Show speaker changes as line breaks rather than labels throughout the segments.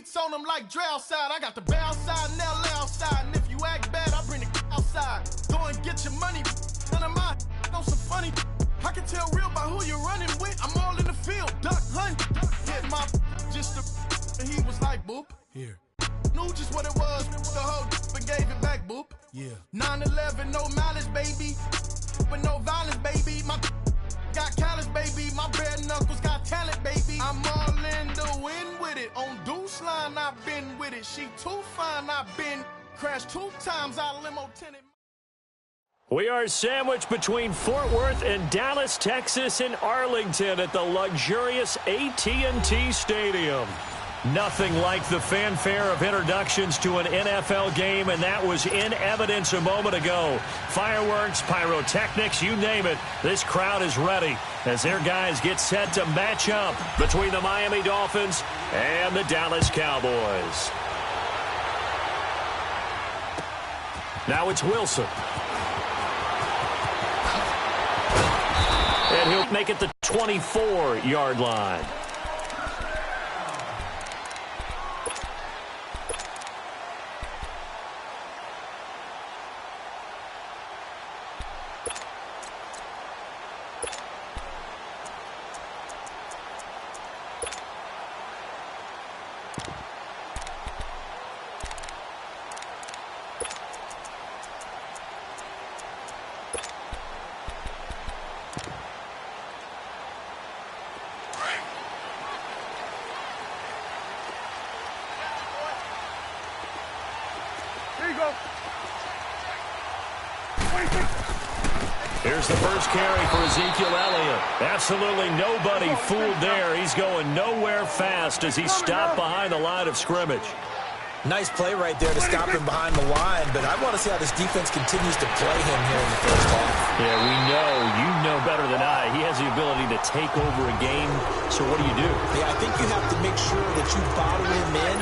beats on them like Dre outside. I got the Bay outside and LA outside. And if you act bad, I bring the outside. Go and get your money. None of my know some funny. I can tell real by who you're running with. I'm all in the field, duck hunt. Hit my just a, and he was like, boop.
Here.
Knew just what it was. The whole and gave it back, boop.
Yeah.
9/11, no mileage, baby. But no violence, baby. My got callous, baby. My bare knuckles got talent, baby. I'm all in the wind with it. On Deuce line, I've been with it. She too fine, I've been crashed 2 times. I limo tinted.
We are sandwiched between Fort Worth and Dallas, Texas, and Arlington at the luxurious AT&T Stadium. Nothing like the fanfare of introductions to an NFL game, and that was in evidence a moment ago. Fireworks, pyrotechnics, you name it. This crowd is ready as their guys get set to match up between the Miami Dolphins and the Dallas Cowboys. Now it's Wilson. And he'll make it the 24-yard line. Here's the first carry for Ezekiel Elliott. Absolutely nobody fooled there. He's going nowhere fast as he stopped behind the line of scrimmage.
Nice play right there to stop him behind the line, but I want to see how this defense continues to play him here in the first half.
Yeah, we know. You know better than I. He has the ability to take over a game, so what do you do?
Yeah, I think you have to make sure that you bottle him in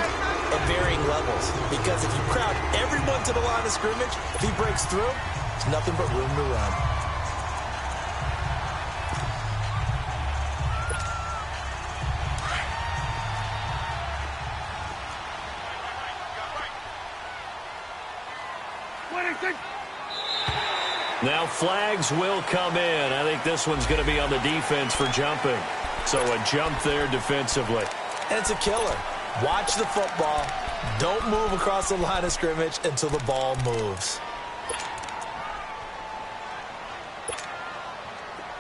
at varying levels, because if you crowd everyone to the line of scrimmage, if he breaks through, there's nothing but room to run.
Now flags will come in. I think this one's going to be on the defense for jumping. So a jump there defensively.
And it's a killer. Watch the football. Don't move across the line of scrimmage until the ball moves.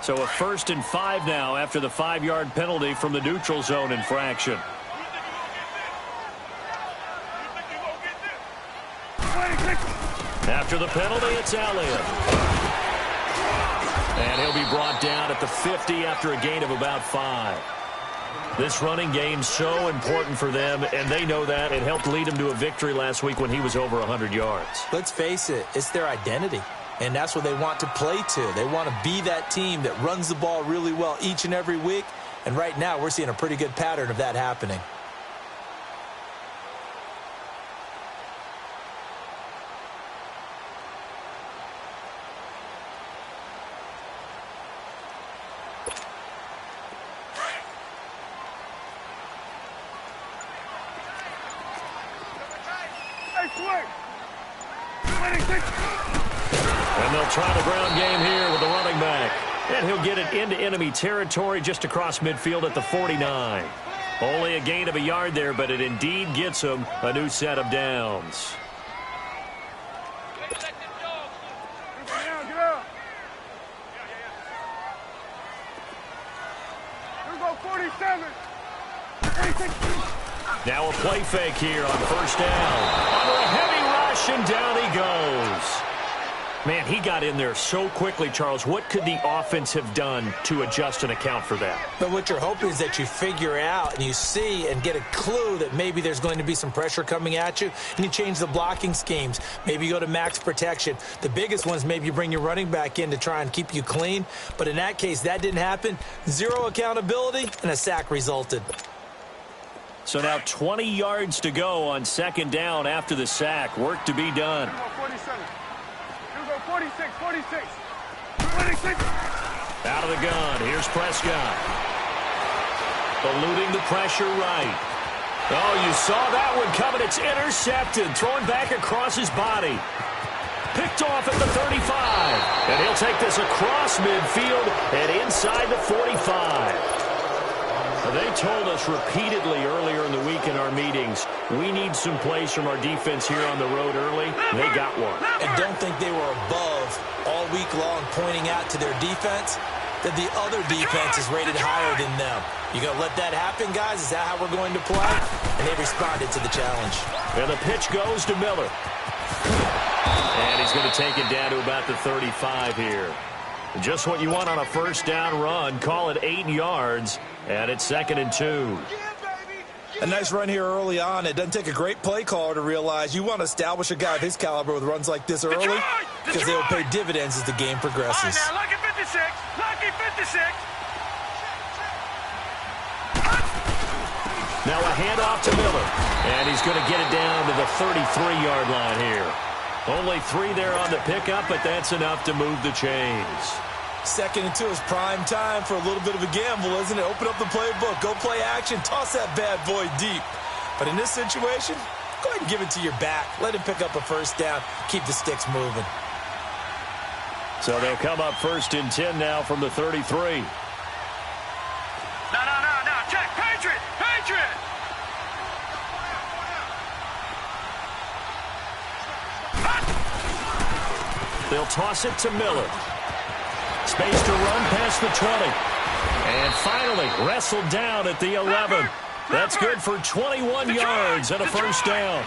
So a 1st and 5 now after the 5-yard penalty from the neutral zone infraction. After the penalty, it's Elliott. And he'll be brought down at the 50 after a gain of about 5. This running game's so important for them, and they know that. It helped lead them to a victory last week when he was over 100 yards.
Let's face it, it's their identity, and that's what they want to play to. They want to be that team that runs the ball really well each and every week, and right now we're seeing a pretty good pattern of that happening.
And they'll try the ground game here with the running back. And he'll get it into enemy territory just across midfield at the 49. Only a gain of a yard there, but it indeed gets him a new set of downs. Now a play fake here on first down. Under a heavy rush, and down he goes. Man, he got in there so quickly, Charles. What could the offense have done to adjust and account for that?
But what you're hoping is that you figure out and you see and get a clue that maybe there's going to be some pressure coming at you, and you change the blocking schemes. Maybe you go to max protection. The biggest one is maybe you bring your running back in to try and keep you clean. But in that case, that didn't happen. 0 accountability, and a sack resulted.
So now 20 yards to go on second down after the sack. Work to be done.
46.
Out of the gun. Here's Prescott. Eluding the pressure right. Oh, you saw that one coming. It's intercepted. Thrown back across his body. Picked off at the 35. And he'll take this across midfield and inside the 45. They told us repeatedly earlier in the week in our meetings, we need some plays from our defense here on the road early. They got one.
And don't think they were above all week long pointing out to their defense that the other defense is rated higher than them. You going to let that happen, guys? Is that how we're going to play? And they responded to the challenge.
And the pitch goes to Miller. And he's going to take it down to about the 35 here. Just what you want on a first down run. Call it 8 yards. And it's 2nd and 2.
A nice run here early on. It doesn't take a great play caller to realize you want to establish a guy of his caliber with runs like this early because they will pay dividends as the game progresses.
All right, now, lucky 56. Lucky 56.
Now a handoff to Miller. And he's going to get it down to the 33-yard line here. Only 3 there on the pickup, but that's enough to move the chains.
2nd and 2 is prime time for a little bit of a gamble, isn't it? Open up the playbook, go play action, toss that bad boy deep. But in this situation, go ahead and give it to your back. Let him pick up a first down, keep the sticks moving.
So they'll come up 1st and 10 now from the 33.
No. Check. Patriot.
They'll toss it to Miller. Space to run past the 20. And finally wrestled down at the 11. That's good for 21 yards and a first down.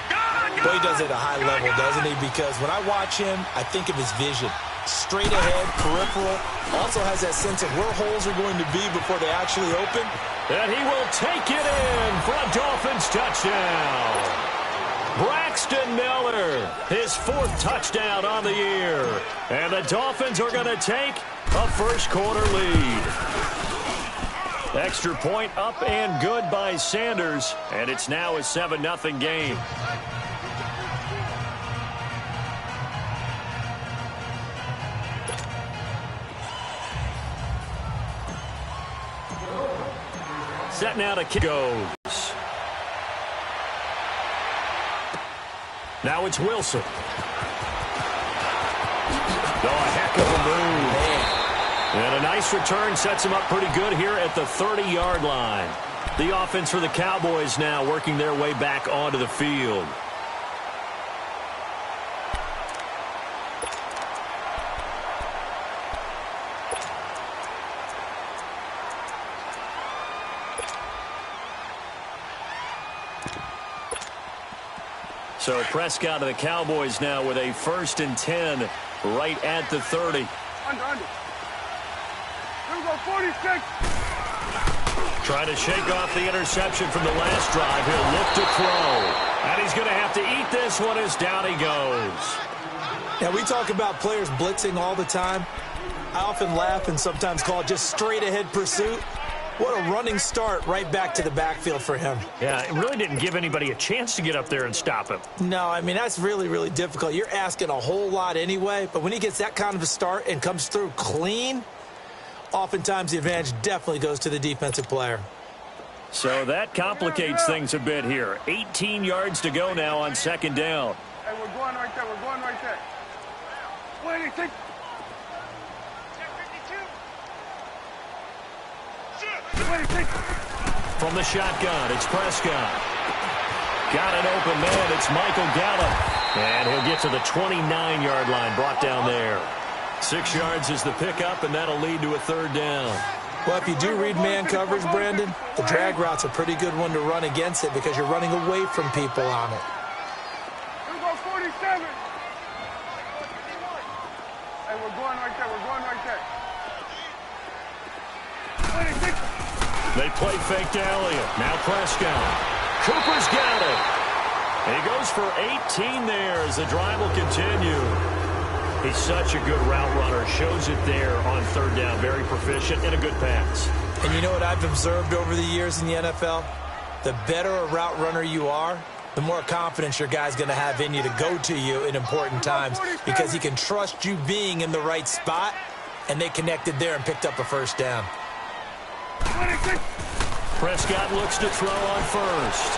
Boy, he does it at a high level, doesn't he? Because when I watch him, I think of his vision. Straight ahead, peripheral. Also has that sense of where holes are going to be before they actually open.
And he will take it in for a Dolphins touchdown. Braxton Miller, his 4th touchdown on the year. And the Dolphins are going to take a first-quarter lead. Extra point up and good by Sanders. And it's now a 7-0 game. Set now to kick goes. Now it's Wilson. Oh, a heck of a move. And a nice return sets him up pretty good here at the 30-yard line. The offense for the Cowboys now working their way back onto the field. So Prescott of the Cowboys now with a 1st and 10 right at the 30.
Under. Here we go, 46.
Trying to shake off the interception from the last drive. He'll look to throw. And he's going to have to eat this one as down he goes.
Now, we talk about players blitzing all the time. I often laugh and sometimes call it just straight-ahead pursuit. What a running start right back to the backfield for him.
Yeah, it really didn't give anybody a chance to get up there and stop him.
No, I mean, that's really, really difficult. You're asking a whole lot anyway, but when he gets that kind of a start and comes through clean, oftentimes the advantage definitely goes to the defensive player.
So that complicates things a bit here. 18 yards to go now on 2nd down.
Hey, we're going right there. 26.
From the shotgun, it's Prescott. Got an open man. It's Michael Gallup. And he'll get to the 29-yard line, brought down there. 6 yards is the pickup, and that'll lead to a 3rd down.
Well, if you do read man coverage, Brandon, the drag route's a pretty good one to run against it because you're running away from people on it.
Here we go, 47. Hey, we're going right there. 26.
They play fake to Elliott. Now Prescott. Cooper's got it. And he goes for 18 there as the drive will continue. He's such a good route runner. Shows it there on 3rd down. Very proficient and a good pass.
And you know what I've observed over the years in the NFL? The better a route runner you are, the more confidence your guy's going to have in you to go to you in important times because he can trust you being in the right spot, and they connected there and picked up a 1st down.
26.
Prescott looks to throw on 1st.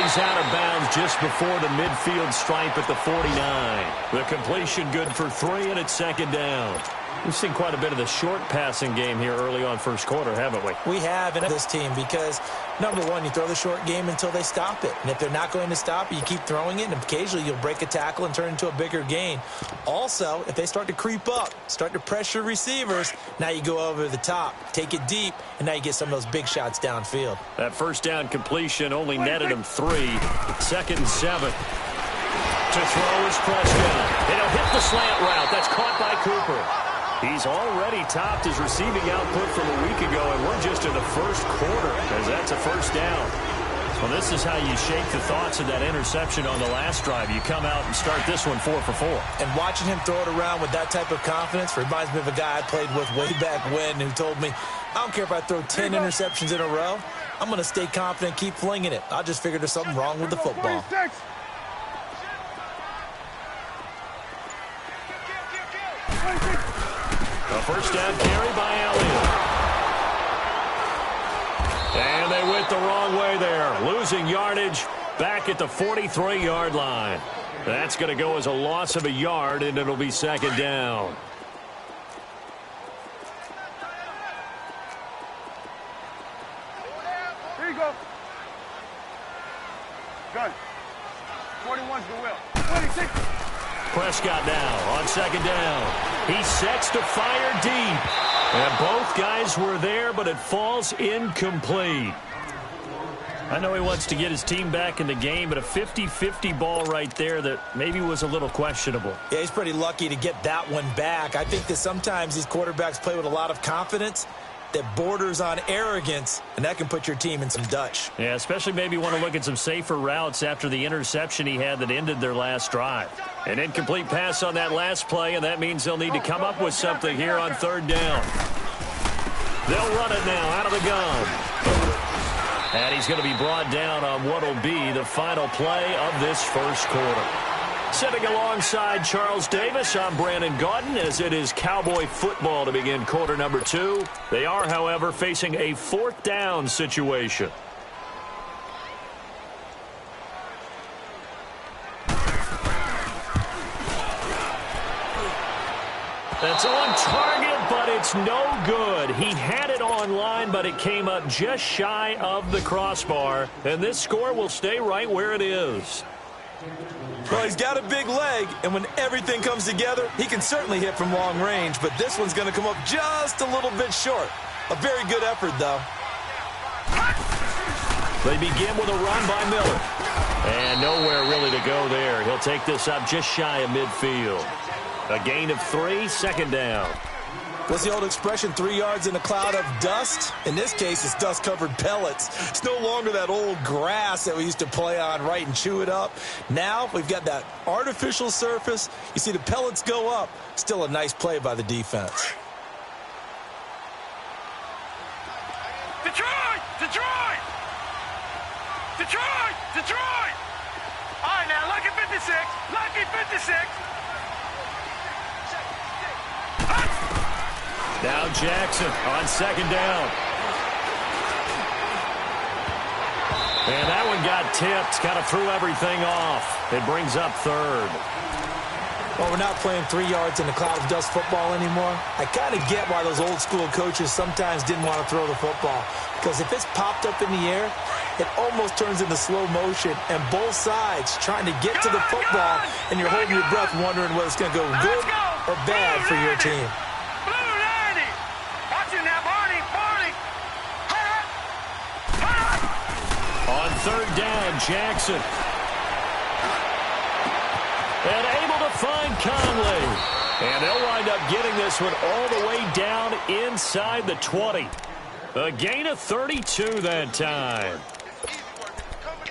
He's out of bounds just before the midfield stripe at the 49. The completion good for 3, and it's second down. We've seen quite a bit of the short passing game here early on first quarter, haven't we?
We have in this team because, number one, you throw the short game until they stop it. And if they're not going to stop it, you keep throwing it, and occasionally you'll break a tackle and turn it into a bigger gain. Also, if they start to creep up, start to pressure receivers, now you go over the top, take it deep, and now you get some of those big shots downfield.
That first down completion only netted him 3. 2nd and 7. To throw is Prescott. And he'll hit the slant route. That's caught by Cooper. He's already topped his receiving output from a week ago, and we're just in the first quarter, as that's a first down. Well, this is how you shake the thoughts of that interception on the last drive. You come out and start this one 4 for 4.
And watching him throw it around with that type of confidence reminds me of a guy I played with way back when who told me, I don't care if I throw 10 interceptions in a row, I'm going to stay confident, keep flinging it. I just figured there's something wrong with the football.
A first down carry by Elliott. And they went the wrong way there. Losing yardage back at the 43-yard line. That's going to go as a loss of a yard, and it'll be second down.
Here you go. Gun. 21's the will. 26.
Prescott now on second down. He sets to fire deep. And both guys were there, but it falls incomplete. I know he wants to get his team back in the game, but a 50-50 ball right there that maybe was a little questionable.
Yeah, he's pretty lucky to get that one back. I think that sometimes these quarterbacks play with a lot of confidence that borders on arrogance, and that can put your team in some Dutch.
Yeah, especially maybe want to look at some safer routes after the interception he had that ended their last drive. An incomplete pass on that last play, and that means they'll need to come up with something here on third down. They'll run it now out of the gun. And he's going to be brought down on what will be the final play of this first quarter. Sitting alongside Charles Davis, I'm Brandon Gaudin, as it is Cowboy football to begin quarter number 2. They are, however, facing a 4th down situation. That's on target, but it's no good. He had it on line, but it came up just shy of the crossbar, and this score will stay right where it is.
Well, he's got a big leg, and when everything comes together, he can certainly hit from long range, but this one's going to come up just a little bit short. A very good effort, though.
They begin with a run by Miller. And nowhere really to go there. He'll take this up just shy of midfield. A gain of 3, second down.
What's the old expression, 3 yards in a cloud of dust? In this case, it's dust-covered pellets. It's no longer that old grass that we used to play on, right, and chew it up. Now we've got that artificial surface. You see the pellets go up. Still a nice play by the defense.
Detroit! Detroit! Detroit! Detroit! All right, now, lucky 56. Lucky 56.
Now Jackson on second down. And that one got tipped, kind of threw everything off. It brings up third.
Well, we're not playing 3 yards in the cloud of dust football anymore. I kind of get why those old school coaches sometimes didn't want to throw the football. Because if it's popped up in the air, it almost turns into slow motion. And both sides trying to get to the football, and you're holding your breath wondering whether it's going to go good or bad for your team.
On third down, Jackson. And able to find Conley. And they'll wind up getting this one all the way down inside the 20. A gain of 32 that time.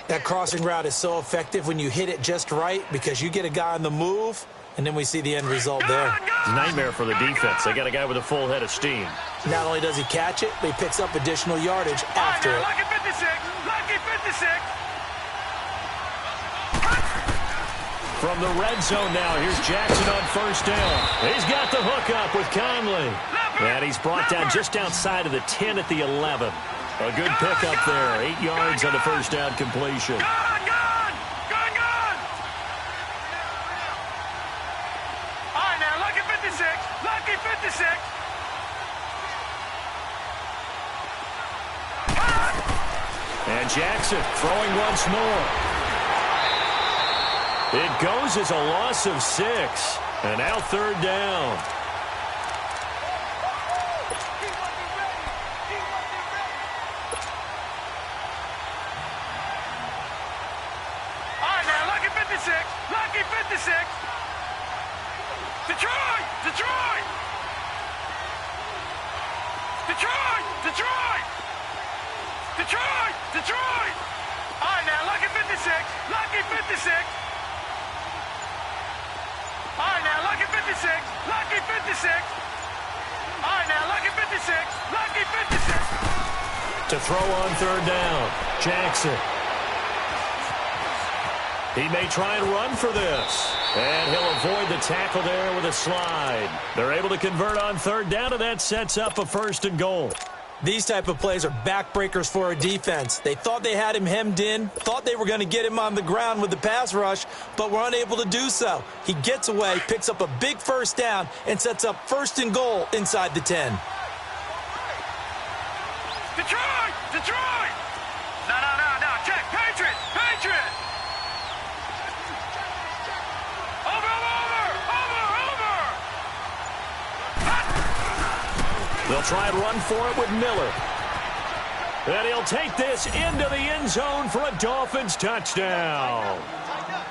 That crossing route is so effective when you hit it just right because you get a guy on the move, and then we see the end result there.
It's a nightmare for the defense. They got a guy with a full head of steam.
Not only does he catch it, but he picks up additional yardage after it.
Lucky 56. Lucky 56.
From the red zone now, here's Jackson on first down. He's got the hook up with Conley. And he's brought down just outside of the 10 at the 11. A good pickup there. 8 yards on the first down completion. Jackson throwing once more. It goes as a loss of 6. And now third down.
All right, now, lucky 56. Lucky 56. Detroit! Detroit! Detroit! Detroit! Detroit! Detroit! All right, now, lucky 56. Lucky 56. All right, now, lucky 56. Lucky 56. All right, now, lucky 56. Lucky 56.
To throw on third down, Jackson. He may try and run for this. And he'll avoid the tackle there with a slide. They're able to convert on third down, and that sets up a 1st and goal.
These type of plays are backbreakers for a defense. They thought they had him hemmed in, thought they were going to get him on the ground with the pass rush, but were unable to do so. He gets away, picks up a big 1st down, and sets up 1st and goal inside the 10.
Detroit! Detroit! No. Check. Patriot! Patriot!
They'll try and run for it with Miller. And he'll take this into the end zone for a Dolphins touchdown.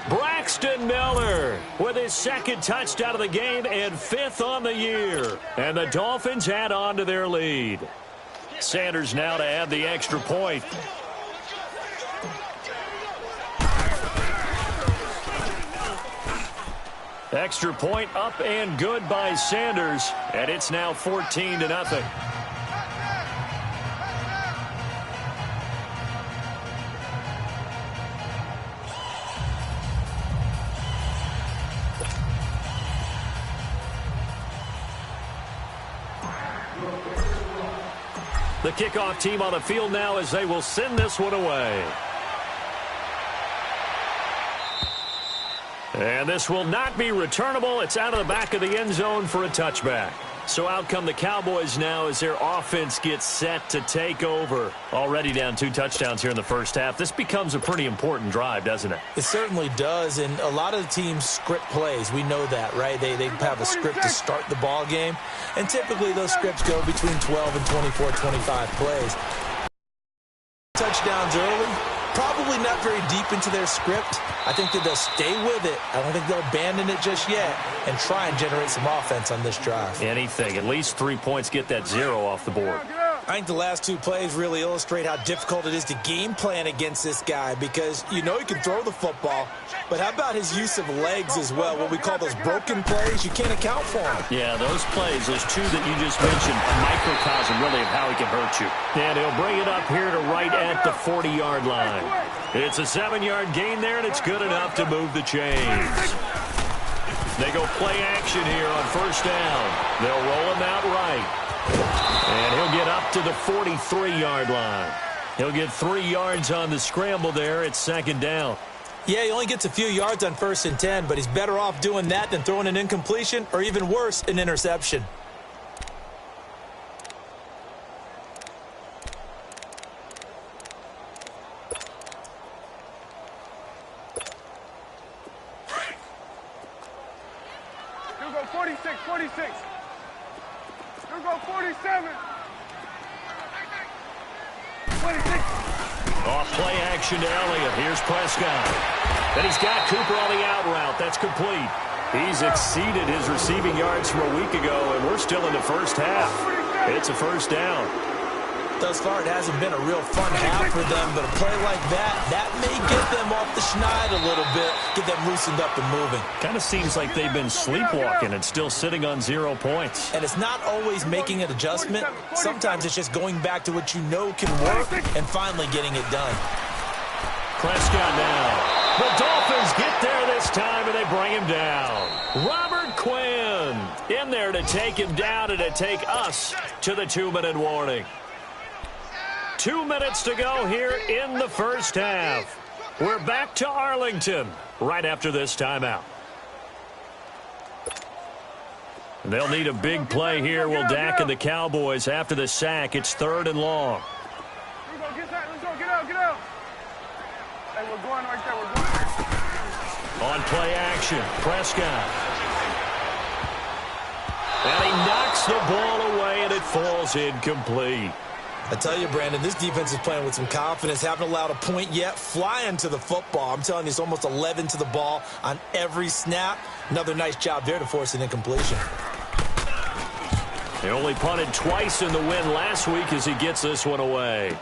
Braxton Miller with his 2nd touchdown of the game and 5th on the year. And the Dolphins add on to their lead. Sanders now to add the extra point. Extra point up and good by Sanders, and it's now 14-0. The kickoff team on the field now as they will send this one away. And this will not be returnable. It's out of the back of the end zone for a touchback. So out come the Cowboys now as their offense gets set to take over. Already down 2 touchdowns here in the first half. This becomes a pretty important drive, doesn't it?
It certainly does, and a lot of the teams script plays. We know that, right? They have a script to start the ball game, and typically those scripts go between 12 and 24, 25 plays. Touchdowns early. Probably not very deep into their script. I think that they'll stay with it. I don't think they'll abandon it just yet and try and generate some offense on this drive.
Anything. At least 3 points, get that 0 off the board.
I think the last 2 plays really illustrate how difficult it is to game plan against this guy because you know he can throw the football, but how about his use of legs as well? What we call those broken plays, you can't account for them.
Yeah, those plays, those 2 that you just mentioned, a microcosm really of how he can hurt you. And he'll bring it up here to right at the 40-yard line. It's a 7-yard gain there, and it's good enough to move the chains. They go play action here on 1st down. They'll roll him out right. And he'll get up to the 43-yard line. He'll get 3 yards on the scramble there. It's 2nd down.
Yeah, he only gets a few yards on 1st and 10, but he's better off doing that than throwing an incompletion or even worse, an interception.
You go 46, 46. You go 47. 26.
Off play action to Elliott. Here's Prescott. And he's got Cooper on the out route. That's complete. He's exceeded his receiving yards from a week ago, and we're still in the first half. It's a 1st down.
Thus far, it hasn't been a real fun half for them, but a play like that may get them off the schneid a little bit, get them loosened up and moving.
Kind of seems like they've been sleepwalking and still sitting on 0 points.
And it's not always making an adjustment. Sometimes it's just going back to what you know can work and finally getting it done.
Prescott now. The Dolphins get there this time, and they bring him down. Robert Quinn in there to take him down and to take us to the 2-minute warning. 2 minutes to go here in the first half. We're back to Arlington right after this timeout. They'll need a big play here, will Dak and the Cowboys after the sack. It's 3rd and long.
Let's go, get out. Get out. we're going right there. We're going.
On play action, Prescott. And he knocks the ball away, and it falls incomplete.
I tell you, Brandon, this defense is playing with some confidence. Haven't allowed a point yet. Flying to the football. I'm telling you, it's almost 11 to the ball on every snap. Another nice job there to force an incompletion.
He only punted twice in the win last week as he gets this one away.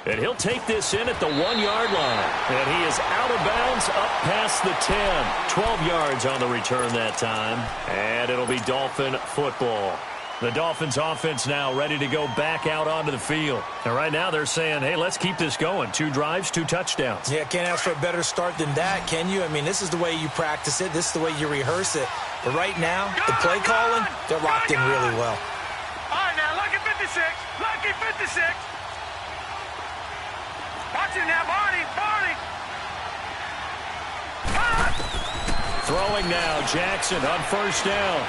And he'll take this in at the 1-yard line. And he is out of bounds up past the 10. 12 yards on the return that time. And it'll be Dolphin football. The Dolphins offense now ready to go back out onto the field. And right now they're saying, hey, let's keep this going. 2 drives, 2 touchdowns.
Yeah, can't ask for a better start than that, can you? I mean, this is the way you practice it. This is the way you rehearse it. But right now, the play calling, they're locked in really well.
All right, now, lucky 56. Lucky 56. Watch it now, Barney. Barney.
Throwing now, Jackson on first down.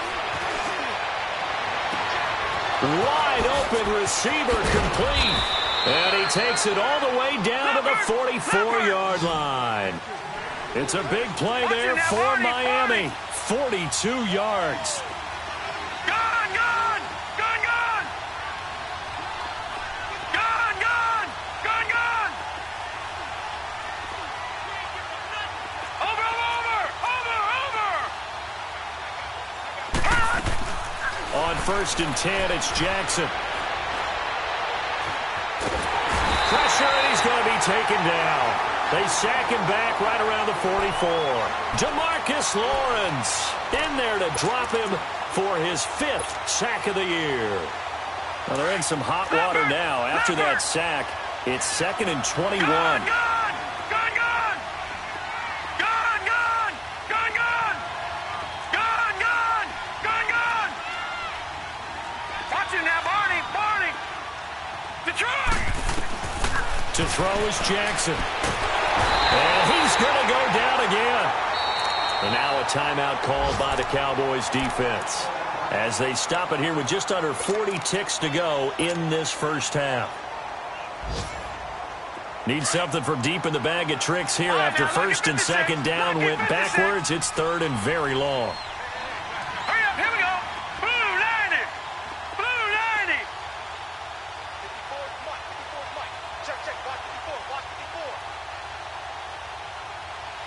Wide open receiver complete. And he takes it all the way down to the 44-yard line. It's a big play there for Miami. 42 yards.
Gone, gone. Gone, gone. Gone, gone. Gone, gone. Over, over, over, over.
On first and 10, it's Jackson. Pressure, and he's going to be taken down. They sack him back right around the 44. DeMarcus Lawrence in there to drop him for his 5th sack of the year. Well, they're in some hot water now. After that sack, it's 2nd and 21.
Gone, gone. Gone, gone. Gone, gone. Gone, gone. Gone, gone. Gone, gone. Watch it now, Barney. Barney. Detroit.
To throw is Jackson. And he's going to go down again. And now a timeout called by the Cowboys defense as they stop it here with just under 40 ticks to go in this first half. Need something from deep in the bag of tricks here after first and second down went backwards. It's 3rd and very long.
Hurry up, here we go. Blue 90. Blue 90. 54 Mike. Check, check, block 54, block 54.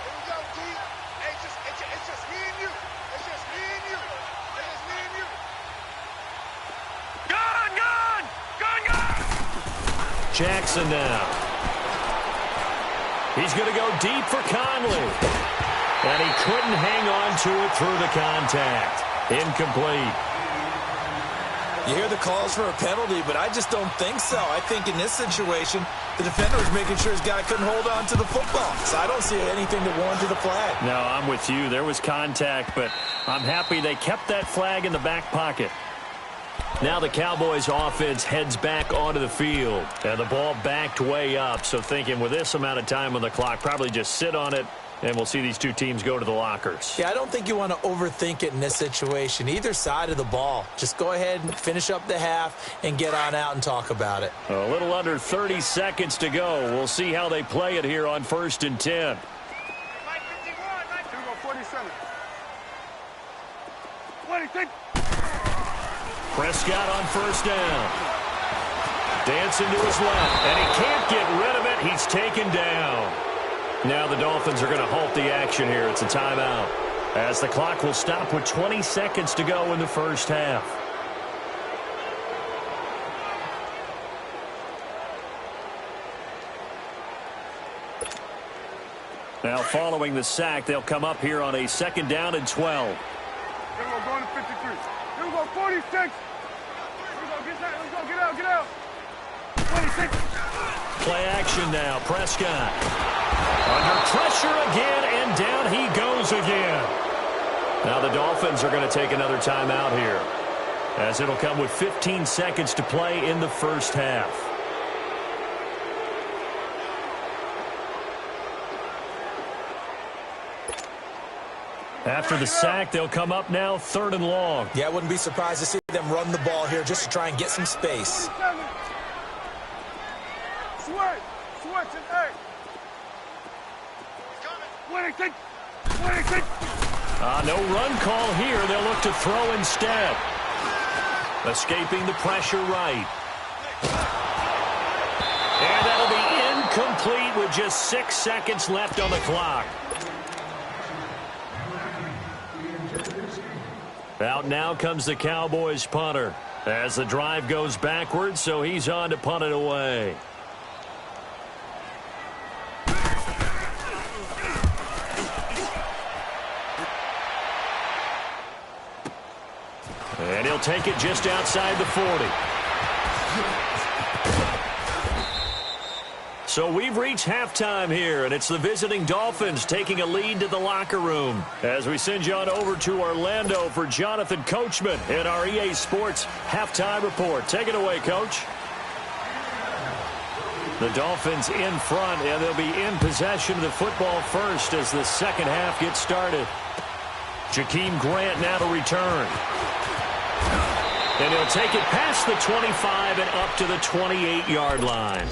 Here we go, D. Hey, it's just me and you. It's just me and you. It's just me and you. Gone, gone. Gone, gone.
Jackson now. He's going to go deep for Conley. And he couldn't hang on to it through the contact. Incomplete.
You hear the calls for a penalty, but I just don't think so. I think in this situation, the defender was making sure his guy couldn't hold on to the football. So I don't see anything that warranted a flag.
No, I'm with you. There was contact, but I'm happy they kept that flag in the back pocket. Now the Cowboys offense heads back onto the field. And the ball backed way up. So thinking with this amount of time on the clock, probably just sit on it, and we'll see these two teams go to the lockers.
Yeah, I don't think you want to overthink it in this situation. Either side of the ball. Just go ahead and finish up the half and get on out and talk about it.
A little under 30 seconds to go. We'll see how they play it here on 1st and 10.
Mike 51, Mike 47. 26.
Prescott on first down. Dancing to his left, and he can't get rid of it. He's taken down. Now the Dolphins are going to halt the action here. It's a timeout as the clock will stop with 20 seconds to go in the first half. Now following the sack, they'll come up here on a 2nd down and 12.
Here we go, going to 53. Here we go, 46. Here we go, get out, get out. 26.
Play action now, Prescott. Under pressure again, and down he goes again. Now the Dolphins are going to take another timeout here, as it'll come with 15 seconds to play in the first half. After the sack, they'll come up now 3rd and long.
Yeah, I wouldn't be surprised to see them run the ball here just to try and get some space.
Switch and 8. 26. 26.
No run call here. They'll look to throw instead. Escaping the pressure right. And that'll be incomplete with just 6 seconds left on the clock. Out now comes the Cowboys punter as the drive goes backwards, so he's on to punt it away. And he'll take it just outside the 40. So we've reached halftime here, and it's the visiting Dolphins taking a lead to the locker room. As we send you on over to Orlando for Jonathan Coachman in our EA Sports halftime report. Take it away, Coach. The Dolphins in front, and they'll be in possession of the football first as the second half gets started. Jakeem Grant now to return. And he'll take it past the 25 and up to the 28-yard line.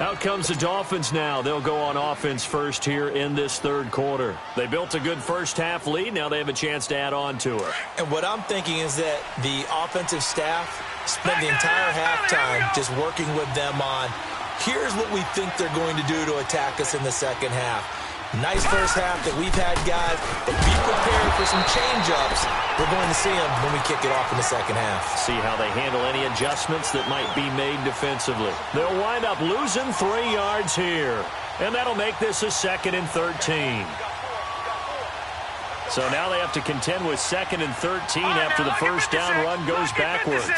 Out comes the Dolphins now. They'll go on offense first here in this third quarter. They built a good first-half lead. Now they have a chance to add on to it.
And what I'm thinking is that the offensive staff spent the entire halftime just working with them on, here's what we think they're going to do to attack us in the second half. Nice first half that we've had, guys, but be prepared for some change-ups. We're going to see them when we kick it off in the second half.
See how they handle any adjustments that might be made defensively. They'll wind up losing 3 yards here, and that'll make this a 2nd and 13. So now they have to contend with 2nd and 13 after the first down run goes backwards.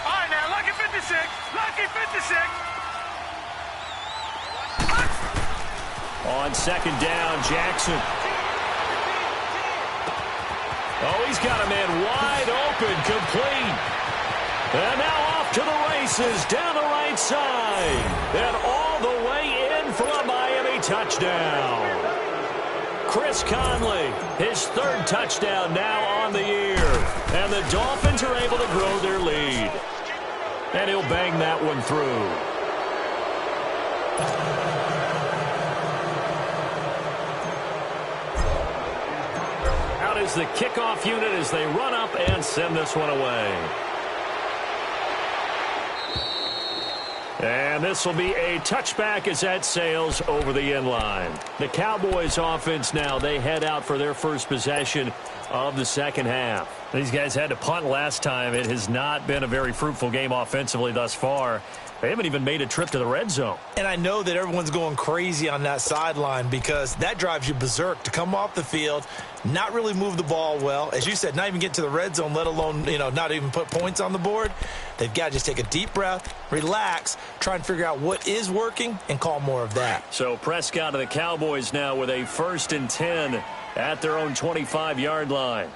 All right, now, lucky 56. Lucky 56.
On 2nd down, Jackson. Oh, he's got a man wide open, complete. And now off to the races, down the right side. And all the way in for a Miami touchdown. Chris Conley, his 3rd touchdown now on the year. And the Dolphins are able to grow their lead. And he'll bang that one through. Is the kickoff unit as they run up and send this one away. And this will be a touchback as that sails over the end line. The Cowboys offense now, they head out for their first possession of the second half. These guys had to punt last time. It has not been a very fruitful game offensively thus far. They haven't even made a trip to the red zone.
And I know that everyone's going crazy on that sideline because that drives you berserk to come off the field, not really move the ball well. As you said, not even get to the red zone, let alone, not even put points on the board. They've got to just take a deep breath, relax, try and figure out what is working and call more of that.
So Prescott of the Cowboys now with a 1st and 10 at their own 25-yard line.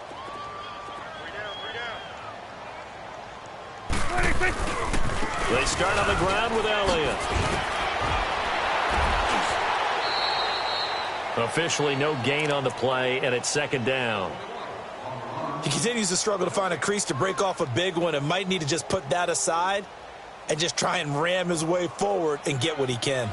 They start on the ground with Elliott. Officially no gain on the play, and it's 2nd down.
He continues to struggle to find a crease to break off a big one and might need to just put that aside and just try and ram his way forward and get what he can.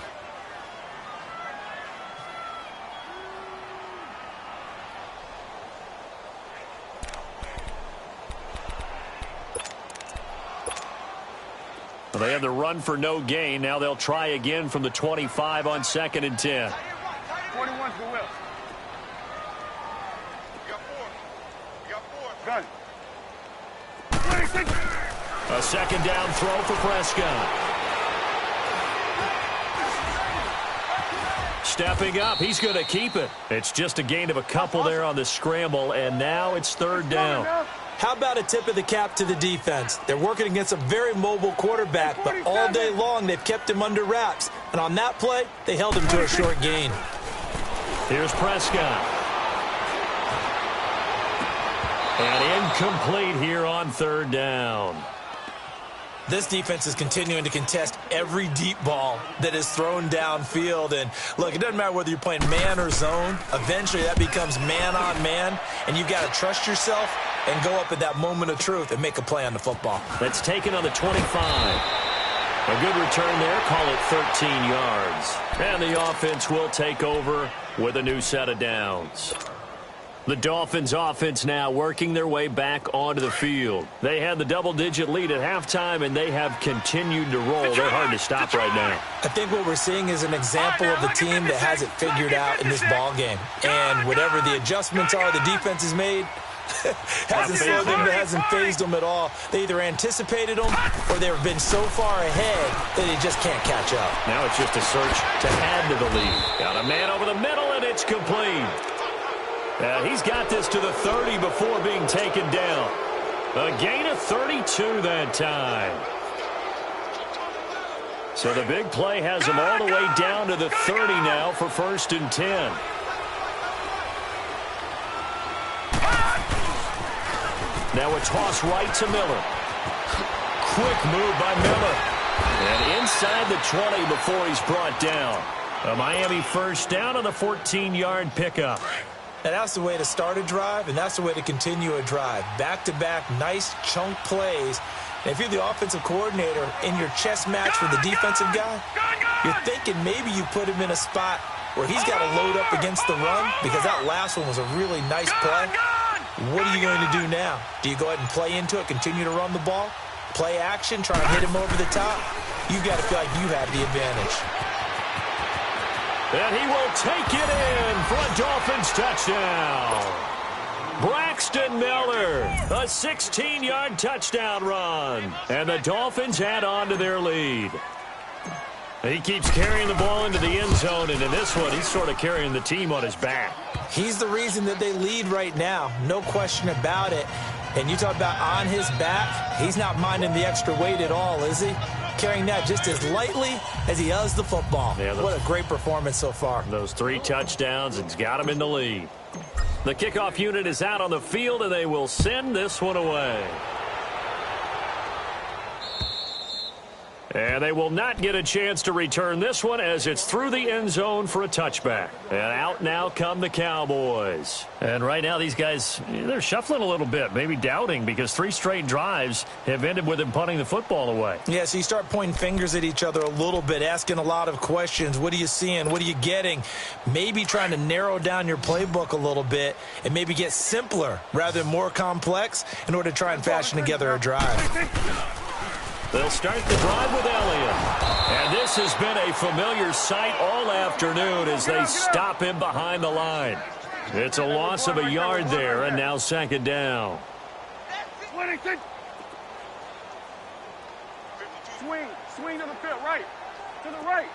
They have the run for no gain. Now they'll try again from the 25 on 2nd and 10.
21 to the Will. You got 4. Gun. 26.
A 2nd down throw for Prescott. Stepping up, he's going to keep it. It's just a gain of a couple there on the scramble, and now it's 3rd down.
How about a tip of the cap to the defense? They're working against a very mobile quarterback, but all day long they've kept him under wraps. And on that play, they held him to a short gain.
Here's Prescott. And incomplete here on 3rd down.
This defense is continuing to contest every deep ball that is thrown downfield. And, look, it doesn't matter whether you're playing man or zone. Eventually that becomes man-on-man, and you've got to trust yourself and go up at that moment of truth and make a play on the football.
That's taken on the 25. A good return there, call it 13 yards. And the offense will take over with a new set of downs. The Dolphins offense now working their way back onto the field. They had the double-digit lead at halftime, and they have continued to roll. They're hard to stop right now.
I think what we're seeing is an example of the team that has it figured out in this ball game. And whatever the adjustments are the defense has made, hasn't slowed them, hasn't phased them at all. They either anticipated them or they've been so far ahead that they just can't catch up.
Now it's just a search to add to the lead. Got a man over the middle, and it's complete. He's got this to the 30 before being taken down. A gain of 32 that time. So the big play has him all the way down to the 30 now for 1st and 10. Now a toss right to Miller. Quick move by Miller. And inside the 20 before he's brought down. A Miami first down on the 14-yard pickup.
And that's the way to start a drive, and that's the way to continue a drive. Back-to-back, nice chunk plays. And if you're the offensive coordinator in your chess match with the defensive guy, you're thinking maybe you put him in a spot where he's got to load up against the run because that last one was a really nice play. What are you going to do now? Do you go ahead and play into it, continue to run the ball, play action, try and hit him over the top? You've got to feel like you have the advantage.
And he will take it in for a Dolphins touchdown. Braxton Miller, a 16-yard touchdown run. And the Dolphins add on to their lead. He keeps carrying the ball into the end zone, and in this one, he's sort of carrying the team on his back.
He's the reason that they lead right now, no question about it. And you talk about on his back, he's not minding the extra weight at all, is he? Carrying that just as lightly as he does the football. Yeah, what a great performance so far.
Those 3 touchdowns, it's got him in the lead. The kickoff unit is out on the field, and they will send this one away. And they will not get a chance to return this one as it's through the end zone for a touchback. And out now come the Cowboys. And right now these guys, they're shuffling a little bit, maybe doubting, because 3 straight drives have ended with them punting the football away.
Yeah, so you start pointing fingers at each other a little bit, asking a lot of questions. What are you seeing? What are you getting? Maybe trying to narrow down your playbook a little bit and maybe get simpler rather than more complex in order to try and fashion together a drive.
They'll start the drive with Elliott. And this has been a familiar sight all afternoon as they stop him behind the line. It's a loss of a yard there, and now 2nd down.
Swing to the field, right. To the right.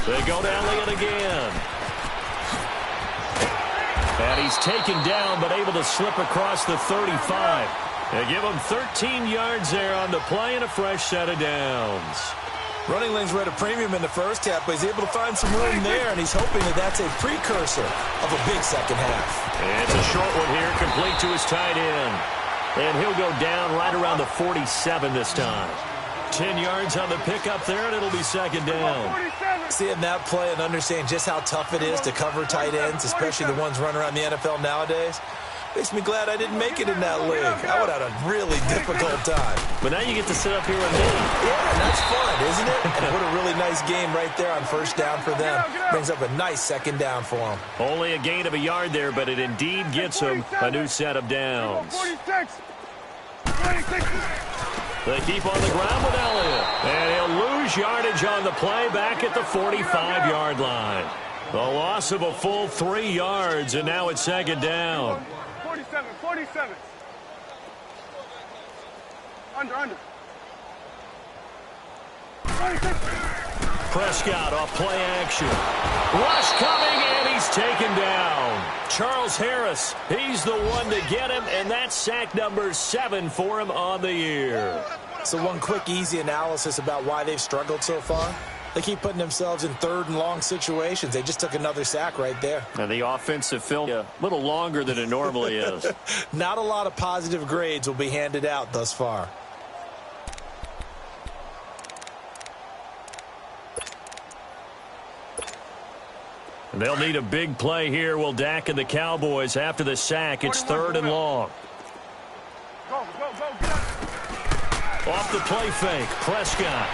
They go to Elliott again. And he's taken down, but able to slip across the 35. They give him 13 yards there on the play and a fresh set of downs.
Running lanes were at a premium in the first half, but he's able to find some room there, and he's hoping that that's a precursor of a big second half.
It's a short one here, complete to his tight end. And he'll go down right around the 47 this time. 10 yards on the pickup there, and it'll be 2nd down.
Seeing that play and understanding just how tough it is to cover tight ends, especially the ones running around the NFL nowadays, makes me glad I didn't make it in that league. I would have had a really difficult time.
But now you get to sit up here with me.
Yeah, and that's fun, isn't it? And what a really nice game right there on 1st down for them. Brings up a nice 2nd down for them.
Only a gain of a yard there, but it indeed gets them a new set of downs.
46.
They keep on the ground with Elliott. And he'll lose yardage on the play back at the 45-yard line. The loss of a full 3 yards, and now it's 2nd down.
47. Under.
Prescott off play action. Rush coming, and he's taken down. Charles Harris, he's the one to get him, and that's sack number 7 for him on the year.
So one quick, easy analysis about why they've struggled so far. They keep putting themselves in 3rd and long situations. They just took another sack right there.
And the offensive film a little longer than it normally is.
Not a lot of positive grades will be handed out thus far.
And they'll need a big play here, will Dak and the Cowboys after the sack. It's 3rd and long. Off the play fake, Prescott.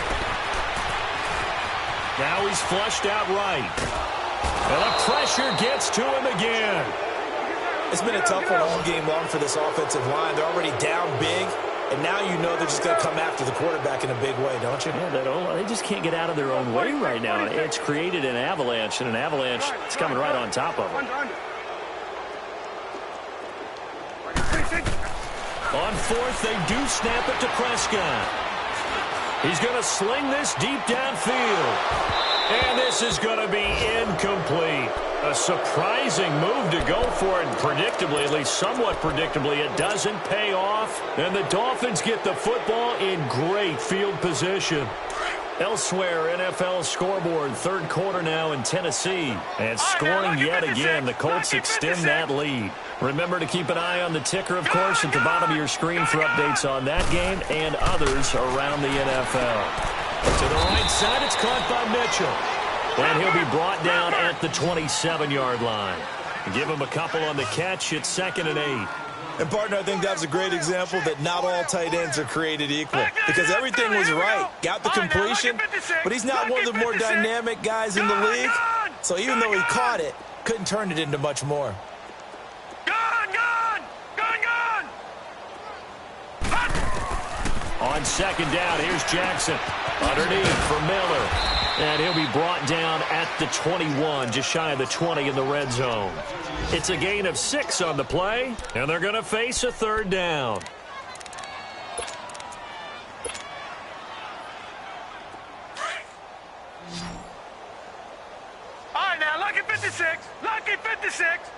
Now he's flushed out right. And the pressure gets to him again.
It's been a tough one all game long for this offensive line. They're already down big, and now you know they're just going to come after the quarterback in a big way, don't you?
Yeah, they just can't get out of their own way right now. It's created an avalanche, and an avalanche is coming right on top of them. On fourth, they do snap it to Prescott. He's going to sling this deep downfield. And this is going to be incomplete. A surprising move to go for it. And predictably, at least somewhat predictably, it doesn't pay off. And the Dolphins get the football in great field position. Elsewhere, NFL scoreboard, third quarter now in Tennessee. And scoring yet again, the Colts extend that lead. Remember to keep an eye on the ticker, of course, at the bottom of your screen for updates on that game and others around the NFL. To the right side, it's caught by Mitchell. And he'll be brought down at the 27-yard line. Give him a couple on the catch. It's 2nd and 8.
And, partner, I think that's a great example that not all tight ends are created equal. Because everything was right. Got the completion, but he's not one of the more dynamic guys in the league. So even though he caught it, couldn't turn it into much more.
On 2nd down, here's Jackson. Underneath for Miller. And he'll be brought down at the 21, just shy of the 20 in the red zone. It's a gain of 6 on the play, and they're going to face a 3rd down.
All right, now, lucky 56. Lucky 56.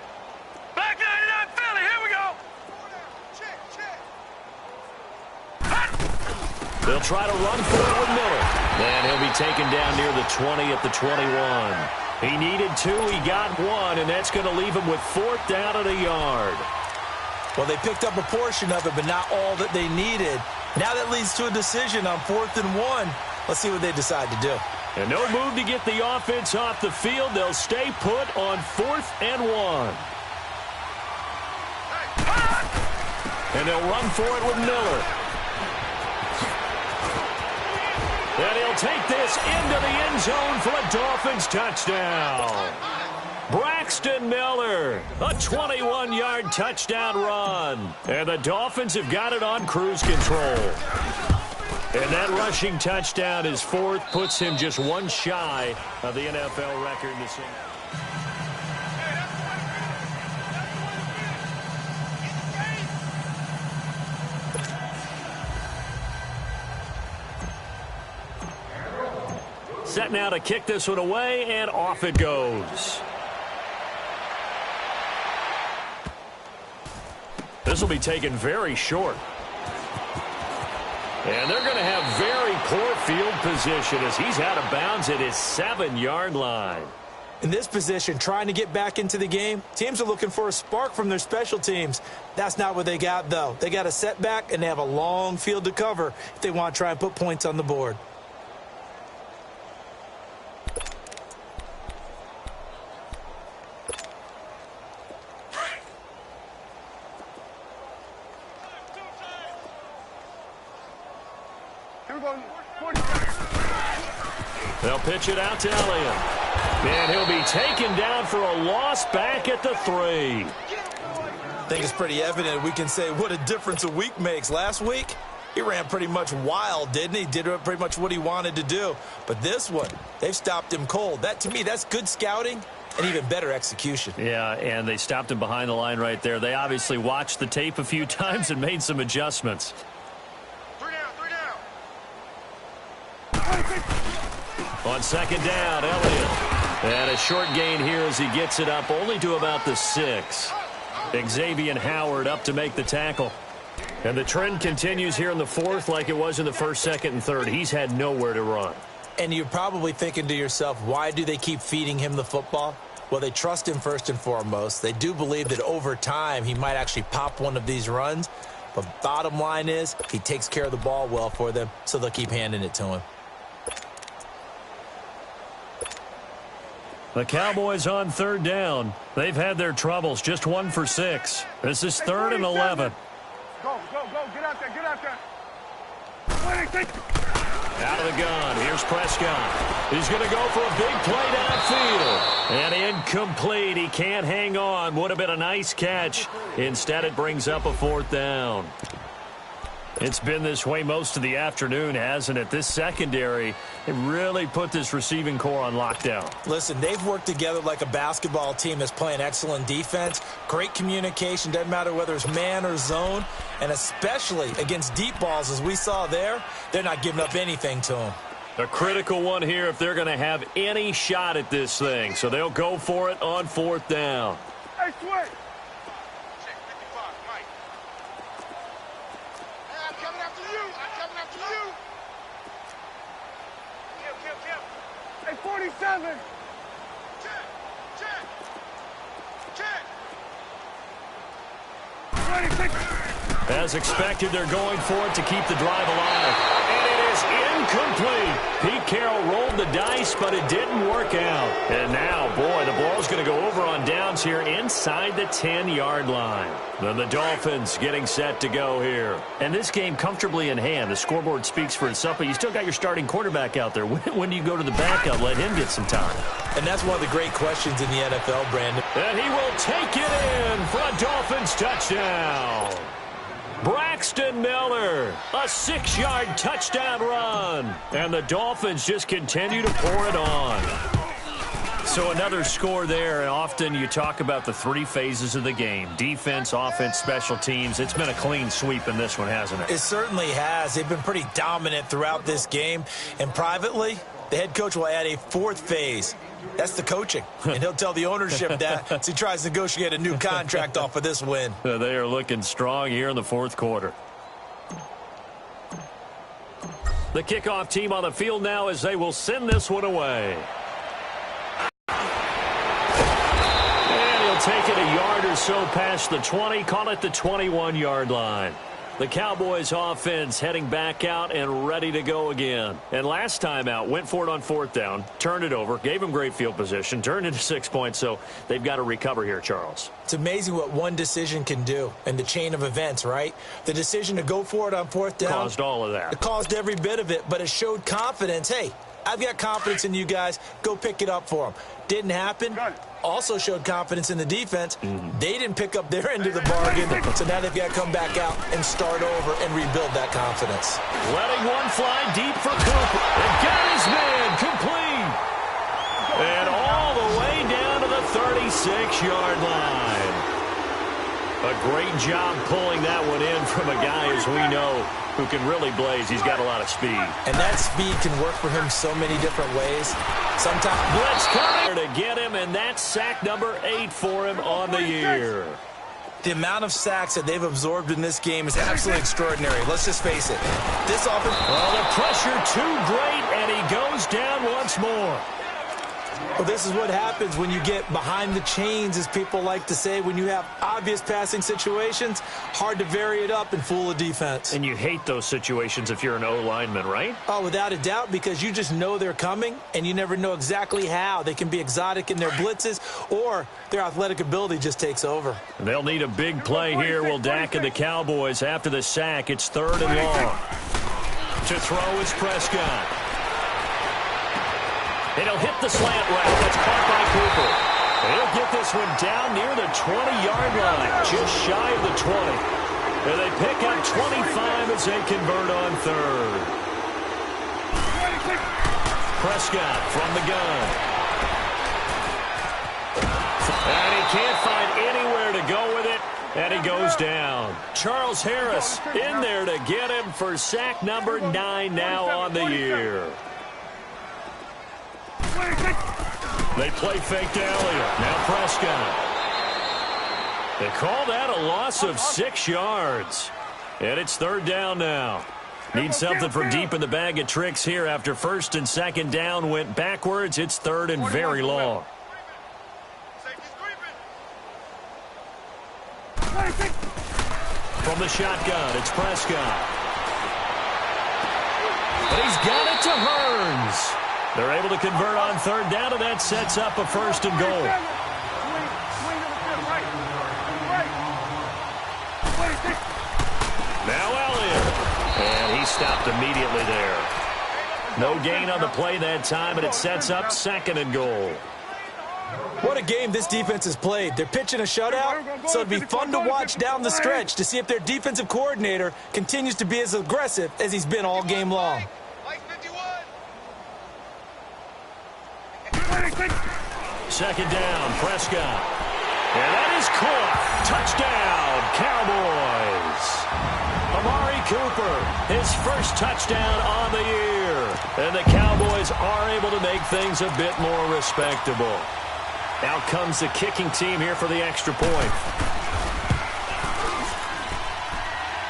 Back 99 Philly. Here we go.
They'll try to run for it with Miller. And he'll be taken down near the 20 at the 21. He needed 2, he got 1, and that's going to leave him with 4th down at a yard.
Well, they picked up a portion of it, but not all that they needed. Now that leads to a decision on 4th and 1. Let's see what they decide to do.
And no move to get the offense off the field. They'll stay put on 4th and 1. And they'll run for it with Miller. And he'll take this into the end zone for a Dolphins touchdown. Braxton Miller, a 21-yard touchdown run. And the Dolphins have got it on cruise control. And that rushing touchdown is 4th, puts him just 1 shy of the NFL record this year. Set now to kick this one away, and off it goes. This will be taken very short. And they're going to have very poor field position as he's out of bounds at his 7-yard line.
In this position, trying to get back into the game, teams are looking for a spark from their special teams. That's not what they got, though. They got a setback, and they have a long field to cover if they want to try and put points on the board.
They'll pitch it out to Elliott. And he'll be taken down for a loss back at the 3.
I think it's pretty evident we can say what a difference a week makes. Last week, he ran pretty much wild, didn't he? Did pretty much what he wanted to do. But this one, they've stopped him cold. That, to me, that's good scouting and even better execution.
Yeah, and they stopped him behind the line right there. They obviously watched the tape a few times and made some adjustments.
3 down.
On 2nd down, Elliott. And a short gain here as he gets it up only to about the 6. Xavier Howard up to make the tackle. And the trend continues here in the 4th like it was in the 1st, 2nd, and 3rd. He's had nowhere to run.
And you're probably thinking to yourself, why do they keep feeding him the football? Well, they trust him first and foremost. They do believe that over time he might actually pop one of these runs. But bottom line is he takes care of the ball well for them, so they'll keep handing it to him.
The Cowboys on 3rd down. They've had their troubles, just 1 for 6. This is 3rd and 11.
Go. Get out there.
Out of the gun. Here's Prescott. He's going to go for a big play downfield. And incomplete. He can't hang on. Would have been a nice catch. Instead, it brings up a 4th down. It's been this way most of the afternoon, hasn't it? This secondary, it really put this receiving core on lockdown.
Listen, they've worked together like a basketball team that's playing excellent defense. Great communication, doesn't matter whether it's man or zone. And especially against deep balls, as we saw there, they're not giving up anything to them.
A critical one here if they're going to have any shot at this thing. So they'll go for it on 4th down.
Hey, Sway. Hey, 47.
As expected, they're going for it to keep the drive alive. And it is incomplete. Pete Carroll rolled the dice, but it didn't work out. And now, boy, the ball's going to go over on downs here inside the 10-yard line. Then the Dolphins getting set to go here. And this game comfortably in hand. The scoreboard speaks for itself, but you still got your starting quarterback out there. When do you go to the backup, let him get some time?
And that's one of the great questions in the NFL, Brandon.
And he will take it in for a Dolphins touchdown. Braxton Miller, a 6-yard touchdown run. And the Dolphins just continue to pour it on. So another score there, and often you talk about the 3 phases of the game. Defense, offense, special teams. It's been a clean sweep in this one, hasn't it?
It certainly has. They've been pretty dominant throughout this game. And privately, the head coach will add a 4th phase. That's the coaching. And he'll tell the ownership that as he tries to negotiate a new contract off of this win.
They are looking strong here in the 4th quarter. The kickoff team on the field now as they will send this one away. And he'll take it a yard or so past the 20, call it the 21-yard line. The Cowboys offense heading back out and ready to go again. And last time out, went for it on 4th down, turned it over, gave them great field position, turned into 6 points, so they've got to recover here, Charles.
It's amazing what one decision can do in the chain of events, right? The decision to go for it on 4th down.
Caused all of that.
It caused every bit of it, but it showed confidence. Hey, I've got confidence in you guys. Go pick it up for them. Didn't happen. Also showed confidence in the defense. They didn't pick up their end of the bargain, so now they've got to come back out and start over and rebuild that confidence.
Letting one fly deep for Cooper. And got his man complete. And all the way down to the 36-yard line. A great job pulling that one in from a guy, as we know, who can really blaze. He's got a lot of speed.
And that speed can work for him so many different ways. Sometimes
blitz coming to get him, and that's sack number 8 for him on the year.
The amount of sacks that they've absorbed in this game is absolutely extraordinary. Let's just face it. This offense...
Well, the pressure too great, and he goes down once more.
Well, this is what happens when you get behind the chains, as people like to say. When you have obvious passing situations, hard to vary it up and fool a defense.
And you hate those situations if you're an O-lineman, right?
Oh, without a doubt, because you just know they're coming, and you never know exactly how. They can be exotic in their blitzes, or their athletic ability just takes over.
They'll need a big play here. Will Dak and the Cowboys after the sack. It's 3rd and long. To throw is Prescott. And he'll hit the slant route. That's caught by Cooper. He'll get this one down near the 20-yard line, just shy of the 20. And they pick up 25 as they convert on 3rd. Prescott from the gun. And he can't find anywhere to go with it, and he goes down. Charles Harris in there to get him for sack number 9 now on the year. They play fake to Elliott. Now Prescott. They call that a loss of 6 yards. And it's 3rd down now. Need something from deep in the bag of tricks here after 1st and 2nd down went backwards. It's 3rd and very long. From the shotgun, it's Prescott. But he's got it to Hearns. They're able to convert on 3rd down, and that sets up a 1st and goal. Now Elliott. And he stopped immediately there. No gain on the play that time, and it sets up 2nd and goal.
What a game this defense has played. They're pitching a shutout, so it'd be fun to watch down the stretch to see if their defensive coordinator continues to be as aggressive as he's been all game long.
2nd down, Prescott. And that is caught. Touchdown, Cowboys. Amari Cooper, his first touchdown on the year. And the Cowboys are able to make things a bit more respectable. Out comes the kicking team here for the extra point.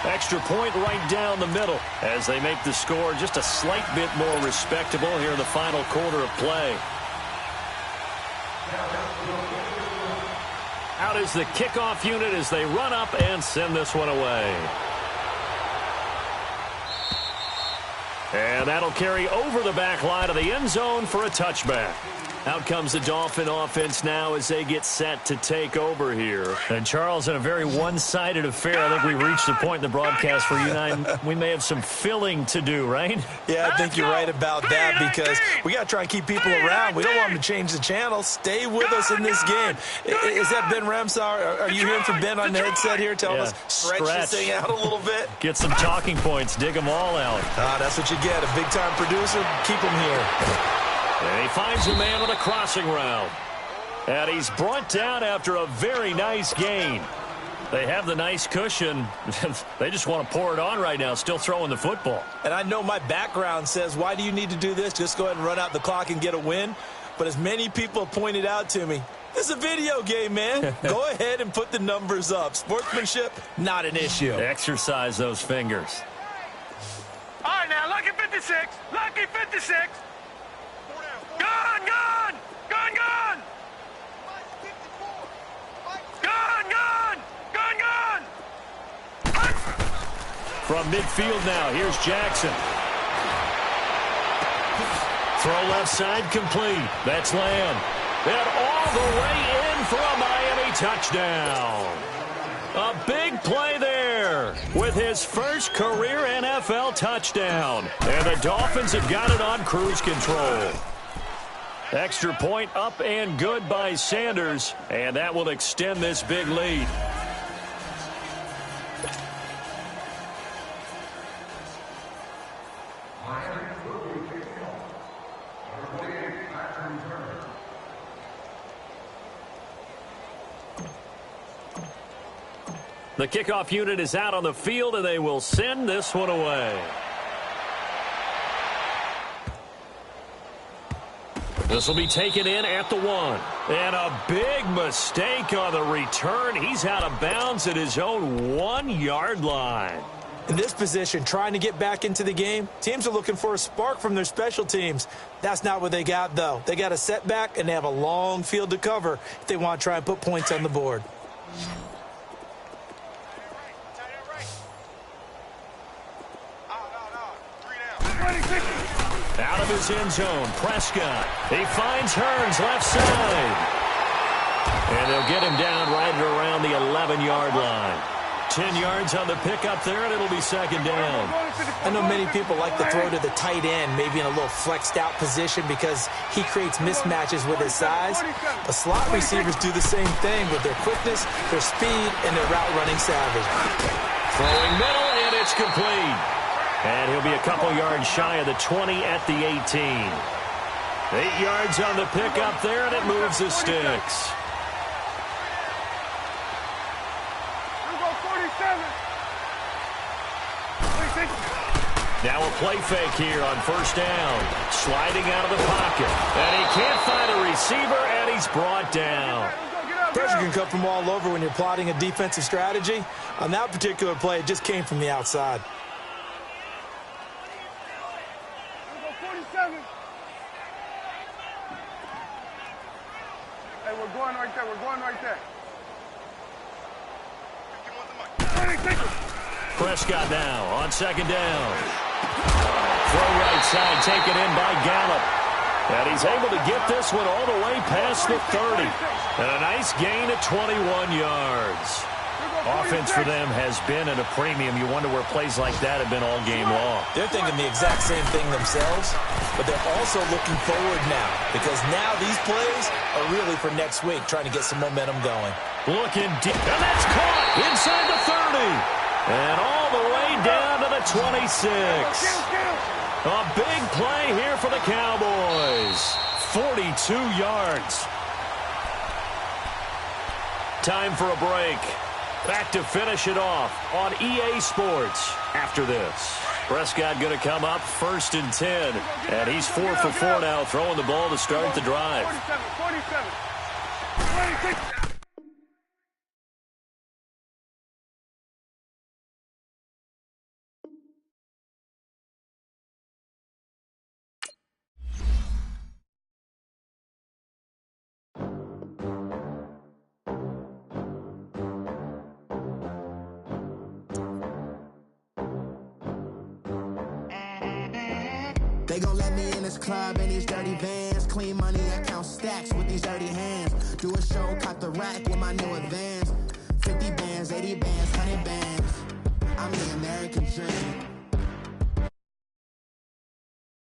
Extra point right down the middle as they make the score just a slight bit more respectable here in the final quarter of play. Out is the kickoff unit as they run up and send this one away. And that'll carry over the back line of the end zone for a touchback. Out comes the Dolphin offense now as they get set to take over here.
And Charles, in a very one-sided affair, I think we reached the point in the broadcast where you and I, we may have some filling to do, right?
Yeah, I think you're right about that because we got to try and keep people around. We don't want them to change the channel. Stay with us in this game. Is that Ben Ramsar? Are you hearing from Ben on the headset here telling us stretch this thing out a little bit?
Get some talking points. Dig them all out.
That's what you get. A big-time producer. Keep them here.
And he finds a man on a crossing route. And he's brought down after a very nice gain. They have the nice cushion. They just want to pour it on right now, still throwing the football.
And I know my background says, why do you need to do this? Just go ahead and run out the clock and get a win. But as many people have pointed out to me, this is a video game, man. Go ahead and put the numbers up. Sportsmanship, not an issue.
Exercise those fingers.
All right, now, lucky 56. Lucky 56. Gone, gone! Gone, gone! Gone, gone! Gone, gone!
From midfield now, here's Jackson. Throw left side complete. That's Lamb. And all the way in for a Miami touchdown. A big play there with his first career NFL touchdown. And the Dolphins have got it on cruise control. Extra point up and good by Sanders, and that will extend this big lead. The kickoff unit is out on the field, and they will send this one away. This will be taken in at the 1. And a big mistake on the return. He's out of bounds at his own 1-yard line.
In this position, trying to get back into the game, teams are looking for a spark from their special teams. That's not what they got, though. They got a setback, and they have a long field to cover if they want to try and put points on the board.
Out of his end zone, Prescott. He finds Hearns left side. And they'll get him down right around the 11-yard line. 10 yards on the pickup there, and it'll be 2nd down.
I know many people like to throw to the tight end, maybe in a little flexed out position because he creates mismatches with his size. But slot receivers do the same thing with their quickness, their speed, and their route running savvy.
Throwing middle, and it's complete. And he'll be a couple yards shy of the 20 at the 18. 8 yards on the pickup there, and it moves the sticks. Now a play fake here on 1st down. Sliding out of the pocket. And he can't find a receiver, and he's brought down.
Pressure can come from all over when you're plotting a defensive strategy. On that particular play, it just came from the outside.
Hey, we're going right there. We're going right there.
Prescott now on 2nd down. Throw right side, taken in by Gallup. And he's able to get this one all the way past the 30. And a nice gain of 21 yards. Offense for them has been at a premium. You wonder where plays like that have been all game long.
They're thinking the exact same thing themselves, but they're also looking forward now because now these plays are really for next week, trying to get some momentum going.
Looking deep, and that's caught inside the 30. And all the way down to the 26. A big play here for the Cowboys. 42 yards. Time for a break. Back to finish it off on EA Sports after this. Prescott going to come up 1st and 10. And he's 4 for 4 now, throwing the ball to start the drive.
47.
They gon' let me in this club in these dirty vans. Clean money, I count stacks with these dirty hands. Do a show, cop the rack with my new advance.